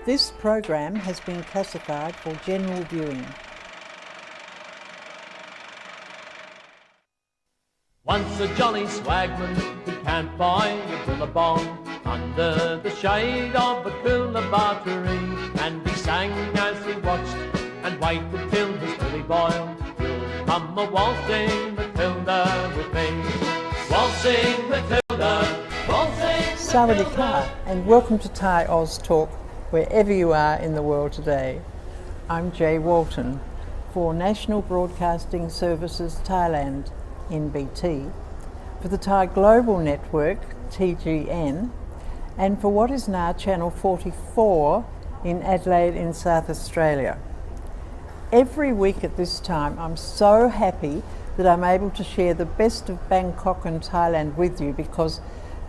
This program has been classified for general viewing. Once a jolly swagman who camped by a billabong under the shade of a coolabah tree, and he sang as he watched and waited till his billy boiled. You'll come a waltzing Matilda with me, waltzing Matilda, waltzing Sawadee-ka, and welcome to Thai Oz Talk, wherever you are in the world today. I'm Jay Walton for National Broadcasting Services Thailand, NBT, for the Thai Global Network, TGN, and for what is now Channel 44 in Adelaide in South Australia. Every week at this time, I'm so happy that I'm able to share the best of Bangkok and Thailand with you, because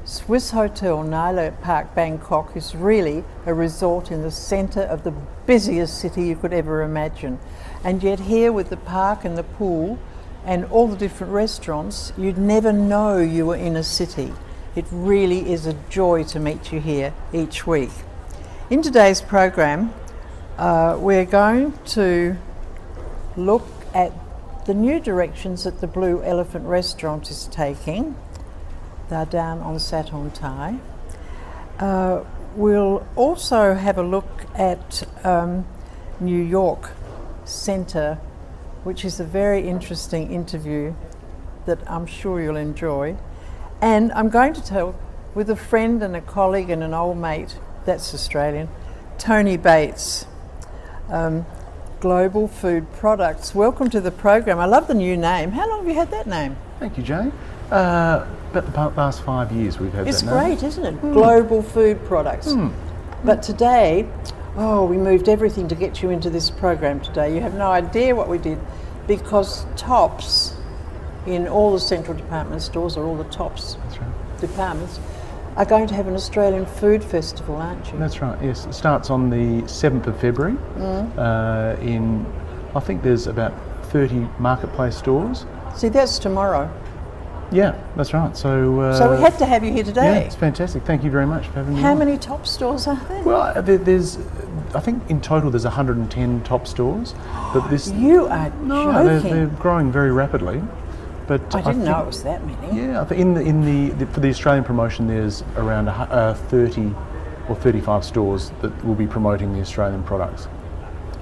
Swiss Hotel Nyla Park Bangkok is really a resort in the centre of the busiest city you could ever imagine. And yet here with the park and the pool and all the different restaurants, you'd never know you were in a city. It really is a joy to meet you here each week. In today's program, we're going to look at the new directions that the Blue Elephant restaurant is taking. They're down on Satong Thai. We'll also have a look at New York Centre, which is a very interesting interview that I'm sure you'll enjoy. And I'm going to tell with a friend and a colleague and an old mate, that's Australian, Tony Bates, Global Food Products. Welcome to the program. I love the new name. How long have you had that name? Thank you, Jane. About the past 5 years we've had it's that name. It's great, isn't it? Global Food Products. But today, we moved everything to get you into this program today. You have no idea what we did, because Tops in all the central department stores, or all the Tops departments, are going to have an Australian food festival, aren't you? That's right, yes. It starts on the 7th of February I think there's about 30 marketplace stores. See, that's tomorrow. Yeah, that's right. So we had to have you here today. Yeah, it's fantastic. Thank you very much for having me. How on. many Top stores are there? Well, I think in total there's 110 Top stores. But this You are joking. They're growing very rapidly. But I didn't know it was that many. Yeah, I think for the Australian promotion there's around 30 or 35 stores that will be promoting the Australian products.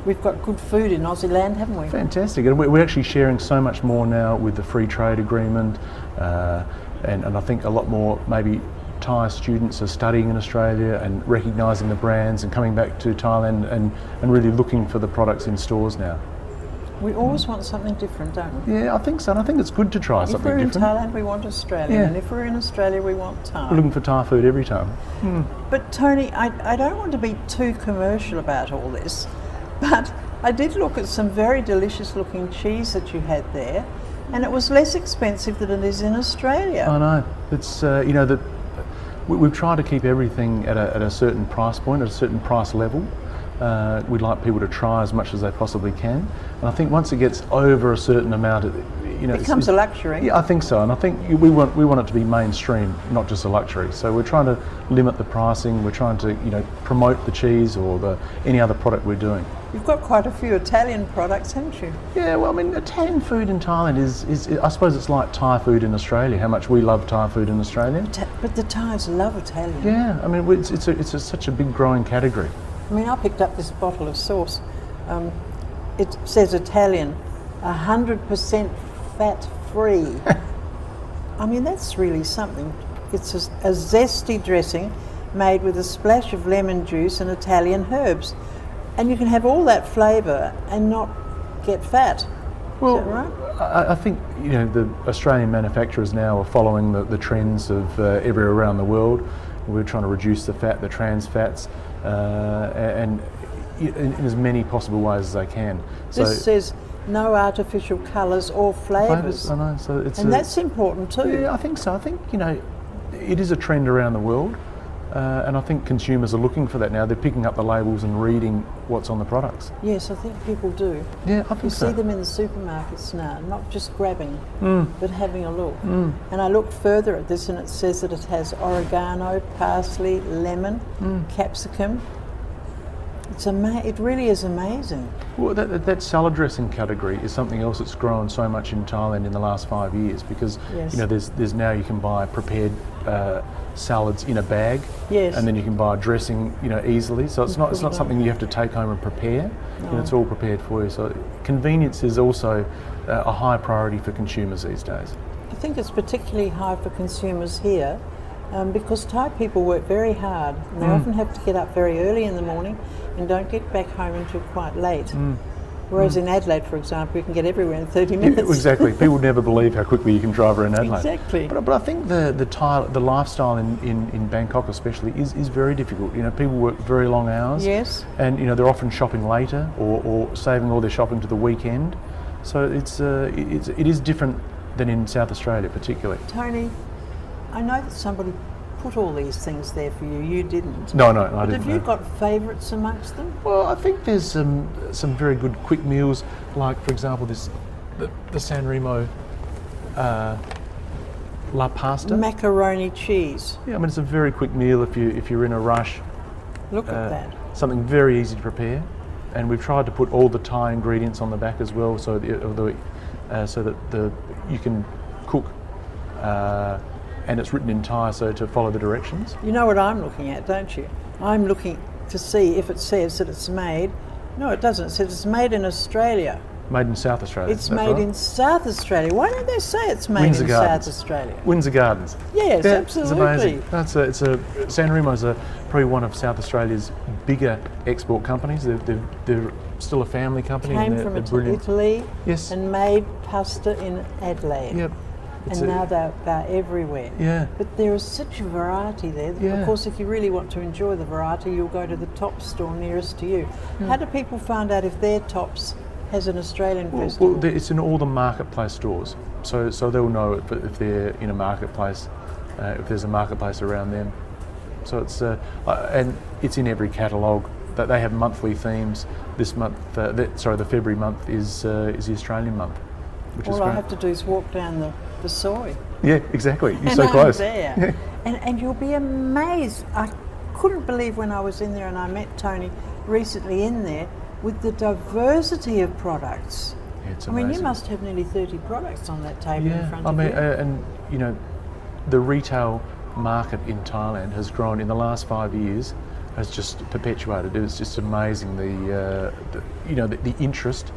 We've got good food in Aussie land, haven't we? Fantastic, and we're actually sharing so much more now with the free trade agreement, and I think a lot more maybe Thai students are studying in Australia and recognising the brands and coming back to Thailand and really looking for the products in stores now. We always want something different, don't we? Yeah, I think so, and I think it's good to try something different. If we're in Thailand, we want Australian, and if we're in Australia, we want Thai. We're looking for Thai food every time. But Tony, I don't want to be too commercial about all this, but I did look at some very delicious looking cheese that you had there, and it was less expensive than it is in Australia. I know. It's we've tried to keep everything at a certain price point, at a certain price level. We'd like people to try as much as they possibly can, and I think once it gets over a certain amount, it becomes a luxury. Yeah, I think so, and I think we want it to be mainstream, not just a luxury. So we're trying to limit the pricing. We're trying to promote the cheese or any other product we're doing. You've got quite a few Italian products, haven't you? Yeah, well, I mean, Italian food in Thailand is I suppose it's like Thai food in Australia. How much we love Thai food in Australia. But the Thais love Italian. Yeah, I mean, it's such a big growing category. I mean, I picked up this bottle of sauce. It says Italian, 100% fat-free. I mean, that's really something. It's a zesty dressing made with a splash of lemon juice and Italian herbs. And you can have all that flavour and not get fat. Well, is that right? I think the Australian manufacturers now are following the trends of everywhere around the world. We're trying to reduce the fat, the trans fats, and in as many possible ways as they can. This says no artificial colours or flavours. I know. So that's important too. Yeah, I think so. I think it is a trend around the world. And I think consumers are looking for that now. They're picking up the labels and reading what's on the products. Yes, I think people do. Yeah, I think so. You see them in the supermarkets now, not just grabbing, but having a look. And I looked further at this and it says that it has oregano, parsley, lemon, capsicum, It really is amazing. Well, that salad dressing category is something else that's grown so much in Thailand in the last 5 years, because Yes. you know there's now you can buy prepared salads in a bag, Yes. and then you can buy dressing easily. So it's not something you have to take home and prepare. You know, it's all prepared for you. So convenience is also a high priority for consumers these days. I think it's particularly high for consumers here because Thai people work very hard and they often have to get up very early in the morning and don't get back home until quite late. Whereas in Adelaide, for example, you can get everywhere in 30 minutes. Yeah, exactly. People never believe how quickly you can drive around Adelaide. Exactly. But I think the lifestyle in Bangkok especially is very difficult. You know, people work very long hours. Yes. And you know they're often shopping later or saving all their shopping to the weekend. So it is different than in South Australia particularly. Tony, I know that somebody put all these things there for you. You didn't. No, I But didn't. have you know. got favourites amongst them? Well, I think there's some very good quick meals, like for example the San Remo La Pasta. Macaroni cheese. Yeah, I mean it's a very quick meal if you're in a rush. Look at that. Something very easy to prepare, and we've tried to put all the Thai ingredients on the back as well, so that you can cook, and it's written in Thai, so to follow the directions. You know what I'm looking at, don't you? I'm looking to see if it says that it's made. No, it doesn't. It says it's made in Australia. Made in South Australia. It's that's made right. in South Australia. Why don't they say it's made Windsor in Gardens. South Australia? Windsor Gardens. Yes, Yeah, absolutely. It's amazing. San Remo's probably one of South Australia's bigger export companies. They're still a family company. Came and from they're brilliant. Italy Yes. and made pasta in Adelaide. Yep. It's And now they're everywhere. Yeah. But there is such a variety there. Yeah. Of course, if you really want to enjoy the variety, you'll go to the top store nearest to you. How do people find out if their Tops has an Australian festival? Well, it's in all the marketplace stores, so they'll know if they're in a marketplace, if there's a marketplace around them. So and it's in every catalogue. That they have monthly themes. This month, the February month is the Australian month, which is All great. I have to do is walk down the soy. Yeah, exactly. You're And so I'm close. there. And you'll be amazed. I couldn't believe when I was in there, and I met Tony recently in there, with the diversity of products. Yeah, it's I mean, you amazing. must have nearly 30 products on that table in front I of mean, you. and you know, the retail market in Thailand has grown in the last 5 years, has just perpetuated. It's just amazing the interest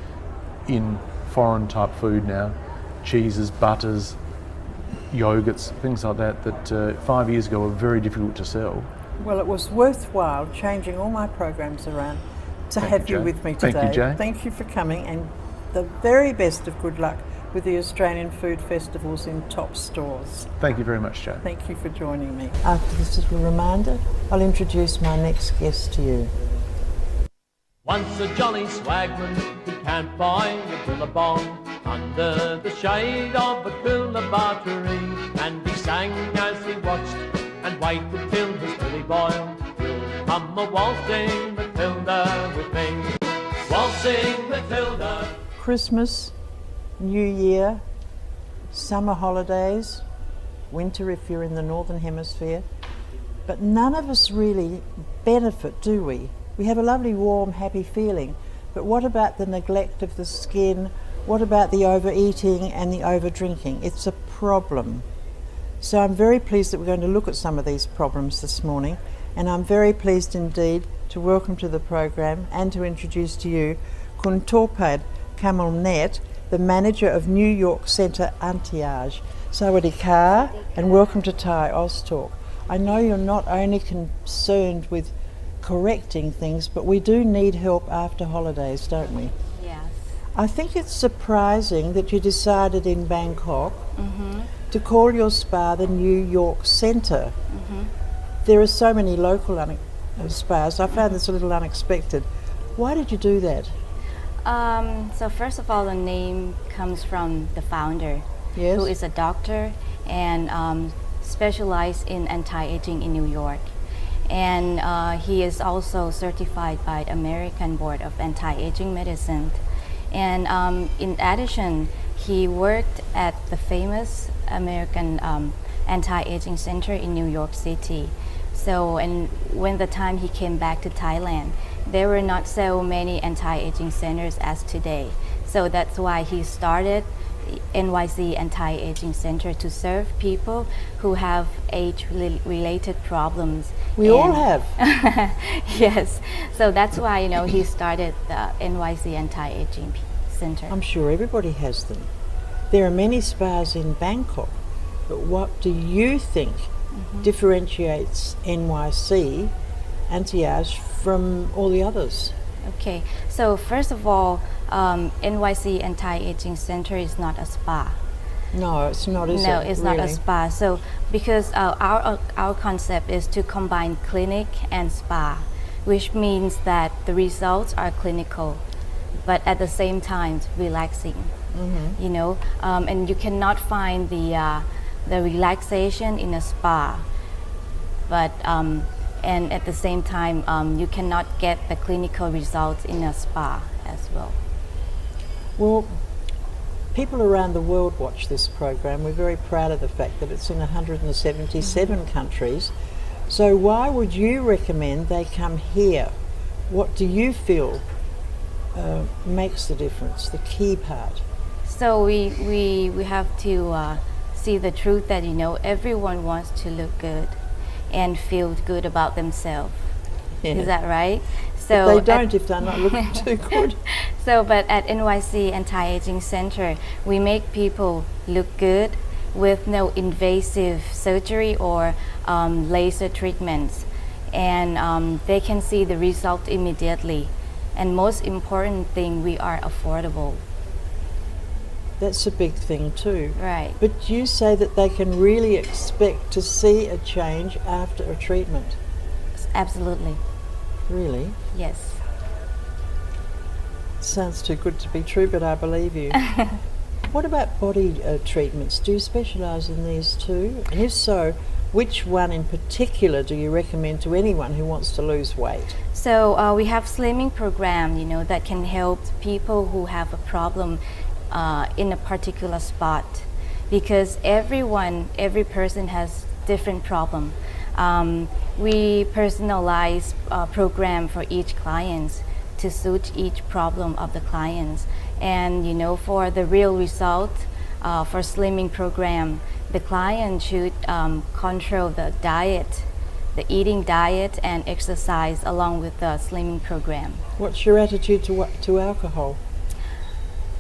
in foreign type food now, cheeses, butters, yogurts, things like that. That 5 years ago were very difficult to sell. Well, it was worthwhile changing all my programs around to Thank have you, you Jay. with me Thank today. you, Jay. Thank you for coming, and the very best of good luck with the Australian food festivals in top stores. Thank you very much, Joe. Thank you for joining me. After this little reminder, I'll introduce my next guest to you. Once a jolly swagman, he camped by a billabong under the shade of a coolabah tree, and he sang as he watched and waited till his billy boiled. You'll come a waltzing Matilda with me, waltzing Matilda. Christmas, New Year, summer holidays, winter if you're in the Northern Hemisphere, but none of us really benefit, do we? We have a lovely, warm, happy feeling, but what about the neglect of the skin? What about the overeating and the overdrinking? It's a problem. So I'm very pleased that we're going to look at some of these problems this morning, and I'm very pleased indeed to welcome to the program and to introduce to you Kun Torpad Kamalnet, the manager of New York Centre Anti-Age. Sawadee ka, and welcome to Thai Oz Talk. I know you're not only concerned with correcting things, but we do need help after holidays, don't we? Yes. I think it's surprising that you decided in Bangkok to call your spa the New York Centre. There are so many local spas. I found this a little unexpected. Why did you do that? So first of all, the name comes from the founder, Yes. who is a doctor and specialized in anti-aging in New York. And he is also certified by the American Board of Anti-Aging Medicine. And in addition, he worked at the famous American Anti-Aging Center in New York City. So, and when the time he came back to Thailand, there were not so many anti-aging centers as today. So that's why he started NYC Anti-Aging Center to serve people who have age-related problems. We all have. Yes. So that's why, you know, he started the NYC Anti-Aging Center. I'm sure everybody has them. There are many spas in Bangkok, but what do you think differentiates NYC Anti-Age from all the others? Okay, so first of all, NYC Anti-Aging Center is not a spa. No, it's not, is it? No, it's not a really? spa. So because our concept is to combine clinic and spa, which means that the results are clinical, but at the same time relaxing. You know, and you cannot find the relaxation in a spa, but and at the same time you cannot get the clinical results in a spa as well. Well, people around the world watch this program. We're very proud of the fact that it's in 177 countries. So why would you recommend they come here? What do you feel makes the difference, the key part? So we have to see the truth that, you know, everyone wants to look good and feel good about themselves. Yeah. Is that right? But So they don't if they're not looking too good. So, but at NYC Anti-Aging Center, we make people look good with no invasive surgery or laser treatments, and they can see the result immediately. And most important thing, we are affordable. That's a big thing too. Right. But you say that they can really expect to see a change after a treatment. Absolutely. Really? Yes. Sounds too good to be true, but I believe you. What about body treatments? Do you specialise in these too? And if so, which one in particular do you recommend to anyone who wants to lose weight? So we have slimming program, you know, that can help people who have a problem in a particular spot, because every person has different problem. We personalize a program for each client to suit each problem of the clients. And, you know, for the real result, for slimming program, the client should control the diet, the eating diet and exercise along with the slimming program. What's your attitude to alcohol?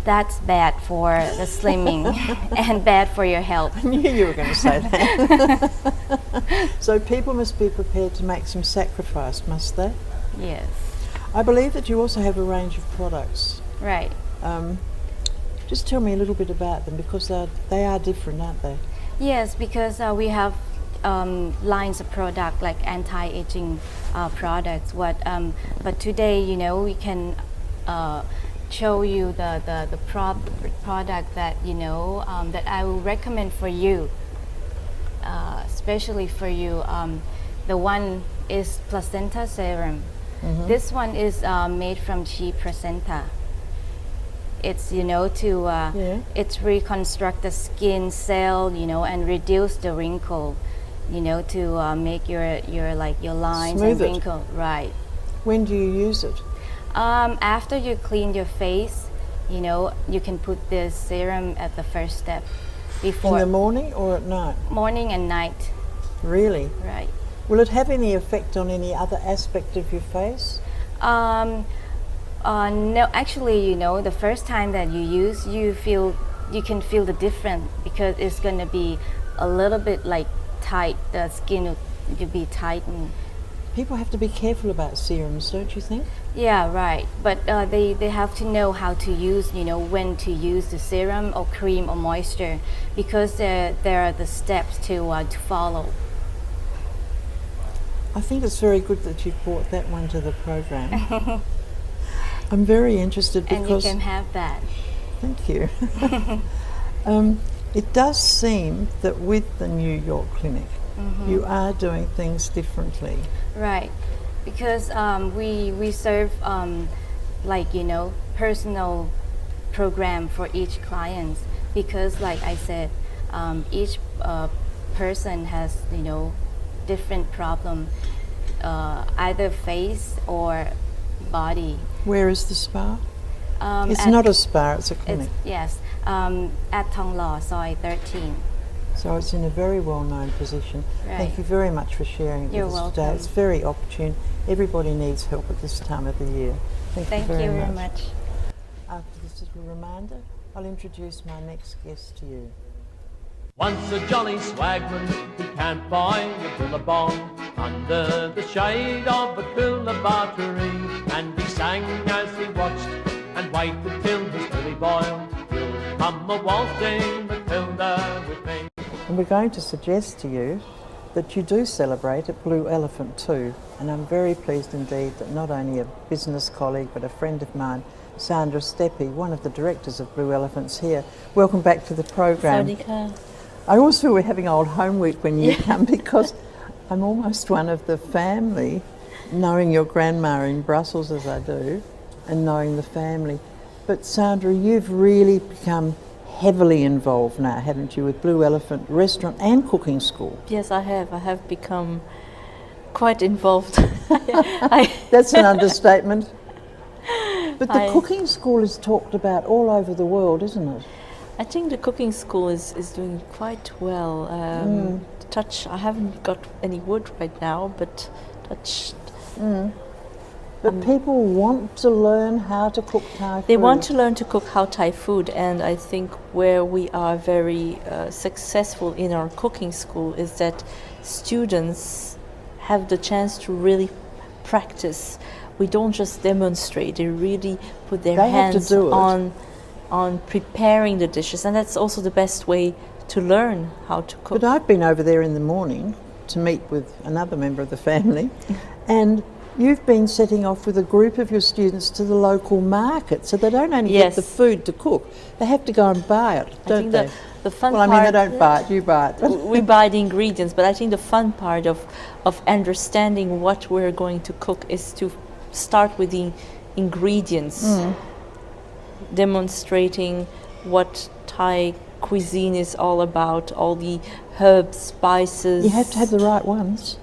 That's bad for the slimming and bad for your health. I knew you were going to say that. So people must be prepared to make some sacrifice, must they? Yes. I believe that you also have a range of products. Right. Just tell me a little bit about them, because they are different, aren't they? Yes, because we have lines of product like anti-aging products. But today, you know, we can show you the product that, you know, that I will recommend for you, especially for you. The one is placenta serum. This one is made from shea placenta. It's, you know, to it's reconstruct the skin cell, you know, and reduce the wrinkle, you know, to make your lines Smooth and it. wrinkle. Right. When do you use it? After you clean your face, you know, you can put this serum at the first step before In the morning or at night? morning and night. Really? Right. Will it have any effect on any other aspect of your face? No, actually, you know, the first time that you use, you can feel the difference, because it's going to be a little bit like tight. The skin will be tight. And People have to be careful about serums, don't you think? yeah, right. But they have to know how to use, you know, when to use the serum or cream or moisture, because there are the steps to follow. I think it's very good that you've brought that one to the program. I'm very interested And you because... can have that. Thank you. It does seem that with the New York clinic, you are doing things differently. Right, because we serve like, you know, personal program for each client, because like I said, each person has, you know, different problem, either face or body. Where is the spa? It's At- not a spa, it's a clinic. Yes, at Thong Lo, Soi 13. So it's in a very well-known position. Right. Thank you very much for sharing it You're with us today. welcome. It's very opportune. Everybody needs help at this time of the year. Thank you very much. After this little reminder, I'll introduce my next guest to you. Once a jolly swagman who can't find a billabong under the shade of a coolabah tree, and he sang as he watched and waited till his billy boiled. You'll come a waltzing Matilda with me. And we're going to suggest to you that you do celebrate at Blue Elephant too. And I'm very pleased indeed that not only a business colleague but a friend of mine, Sandra Steppe, one of the directors of Blue Elephant's here. Welcome back to the program. I always feel we're having old homework when you come, because I'm almost one of the family, knowing your grandma in Brussels as I do, and knowing the family. But Sandra, you've really become heavily involved now, haven't you, with Blue Elephant Restaurant and Cooking School? Yes, I have. I have become quite involved. That's an understatement. But the I- Cooking School is talked about all over the world, isn't it? I think the cooking school is doing quite well. I haven't got any wood right now, but touch. But people want to learn how to cook Thai food. They want to learn to cook Thai food, and I think where we are very successful in our cooking school is that students have the chance to really practice. We don't just demonstrate; they really put their They have to hands do it. on preparing the dishes, and that's also the best way to learn how to cook. But I've been over there in the morning to meet with another member of the family, and you've been setting off with a group of your students to the local market, so they don't only Yes. get the food to cook, they have to go and buy it, I don't think they? the fun Well, I part. mean, they don't buy it, you buy it. We buy the ingredients, but I think the fun part of understanding what we're going to cook is to start with the ingredients, demonstrating what Thai cuisine is all about, all the herbs, spices. You have to have the right ones.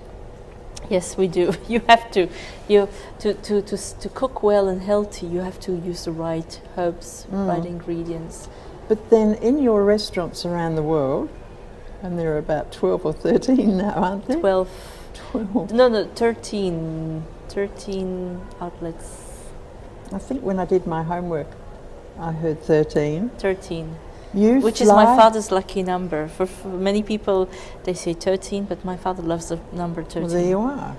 Yes, we do. You have to. To cook well and healthy, you have to use the right herbs, right ingredients. But then in your restaurants around the world, and there are about 12 or 13 now, aren't there? 12. 12. No, 13 outlets. I think when I did my homework, I heard 13. 13. You Which is my fly- father's lucky number. For many people, they say 13, but my father loves the number 13. Well, there you are.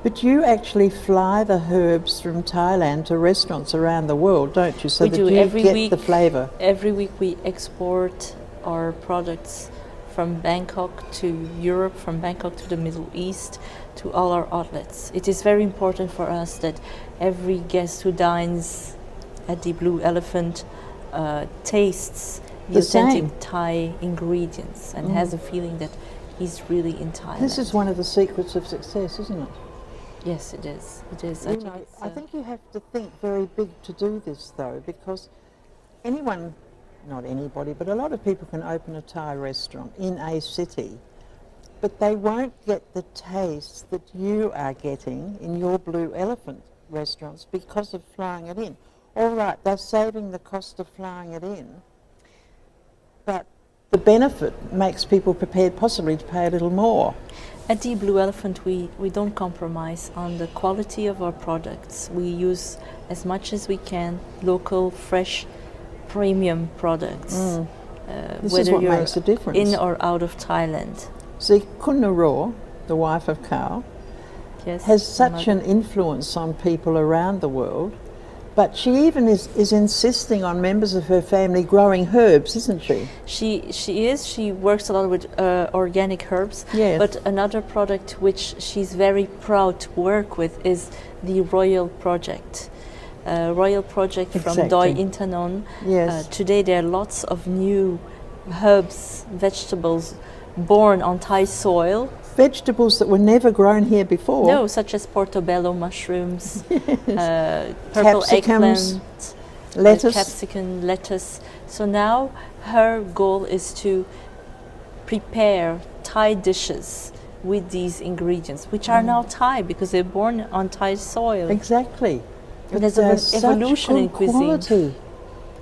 But you actually fly the herbs from Thailand to restaurants around the world, don't you? So We that do. you Every get week. the flavour. Every week we export our products from Bangkok to Europe, from Bangkok to the Middle East, to all our outlets. It is very important for us that every guest who dines at the Blue Elephant tastes the The authentic same. Thai ingredients and has a feeling that he's really in Thailand. This is one of the secrets of success, isn't it? Yes, it is. It is. You know, I think you have to think very big to do this, though, because anyone, not anybody, but a lot of people can open a Thai restaurant in a city, but they won't get the taste that you are getting in your Blue Elephant restaurants because of flying it in. All right, they're saving the cost of flying it in, but the benefit makes people prepared possibly to pay a little more. At the Blue Elephant, we don't compromise on the quality of our products. We use as much as we can local, fresh, premium products. This is whether what you're makes a difference. in or out of Thailand. See, Kunaro, the wife of Carl, Yes, has such an influence on people around the world, but she even is insisting on members of her family growing herbs, isn't she? She works a lot with organic herbs. Yes. But another product which she's very proud to work with is the Royal Project. Royal Project from Exactly. Doi Intanon. Yes. Today there are lots of new herbs, vegetables born on Thai soil. Vegetables that were never grown here before. No, such as portobello mushrooms, purple Capsicums, eggplant, lettuce. capsicum, lettuce. So now her goal is to prepare Thai dishes with these ingredients, which are now Thai because they're born on Thai soil. Exactly. And there's an evolution in cuisine. Quality.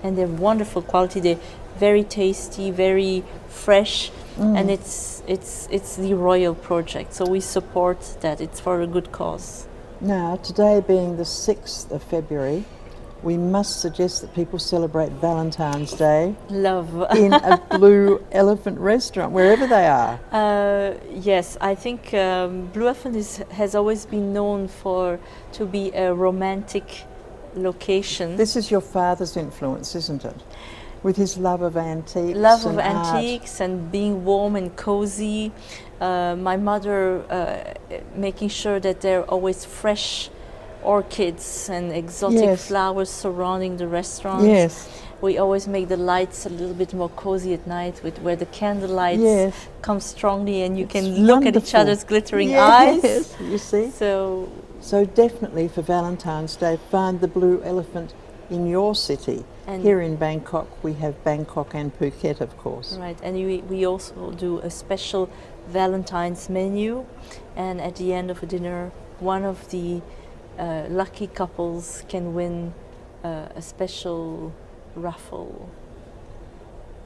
And they're wonderful quality. They're very tasty, very fresh, and it's the Royal Project. So we support that. It's for a good cause. Now, today being the 6th of February, we must suggest that people celebrate Valentine's Day Love. in a Blue Elephant restaurant, wherever they are. Yes, I think Blue Elephant has always been known to be a romantic location. This is your father's influence, isn't it? With his love of antiques. Love of and art. antiques and being warm and cozy. My mother making sure that there are always fresh orchids and exotic flowers surrounding the restaurant. Yes. We always make the lights a little bit more cozy at night, where the candle lights come strongly and you can look at each other's glittering eyes. You see? So definitely for Valentine's Day, find the Blue Elephant in your city. And here in Bangkok, we have Bangkok and Phuket, of course. Right, and we also do a special Valentine's menu, and at the end of a dinner, one of the lucky couples can win a special raffle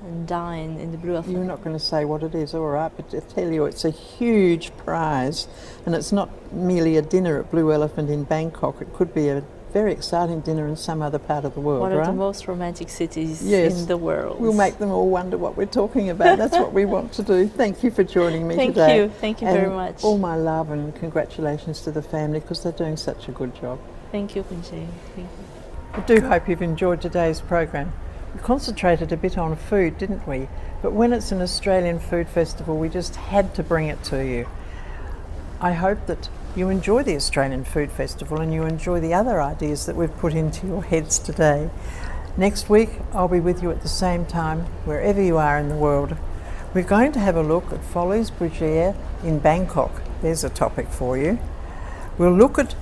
and dine in the Blue Elephant. You're not going to say what it is, all right, but I tell you, it's a huge prize, and it's not merely a dinner at Blue Elephant in Bangkok. It could be a very exciting dinner in some other part of the world, One right? of the most romantic cities in the world. We'll make them all wonder what we're talking about. That's what we want to do. Thank you for joining me today. Thank you very much. All my love and congratulations to the family because they're doing such a good job. Thank you, Pinche. Thank you. I do hope you've enjoyed today's program. We concentrated a bit on food, didn't we? But when it's an Australian food festival, we just had to bring it to you. I hope that you enjoy the Australian Food Festival and you enjoy the other ideas that we've put into your heads today. Next week, I'll be with you at the same time, wherever you are in the world. We're going to have a look at Follies Brugere in Bangkok. There's a topic for you. We'll look at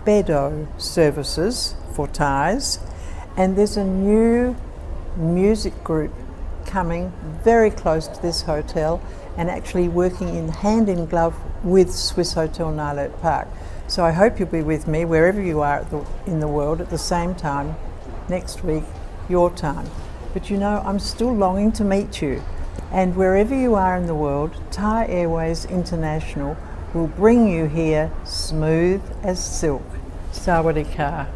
Bedo services for Thais, and there's a new music group coming very close to this hotel and actually working in hand in glove with Swiss Hotel Nilet Park. So I hope you'll be with me wherever you are in the world at the same time next week, your time. But you know, I'm still longing to meet you. And wherever you are in the world, Thai Airways International will bring you here smooth as silk. Sawadee ka.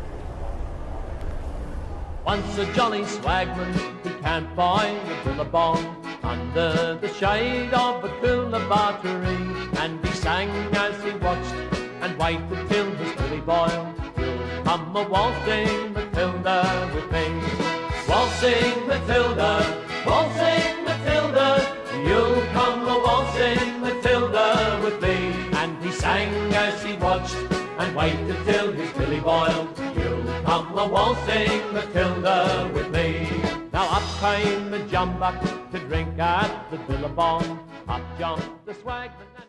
Once a jolly swagman who camped by a billabong under the shade of a coolabah tree, and he sang as he watched and waited till his belly boiled. You'll come a waltzing Matilda with me, waltzing Matilda, waltzing Matilda. You'll come a waltzing Matilda with me. And he sang as he watched and waited till his belly boiled. You'll come a waltzing Matilda with me. Now up came the jumbuck to drink at the billabong. Up jumped the swagman.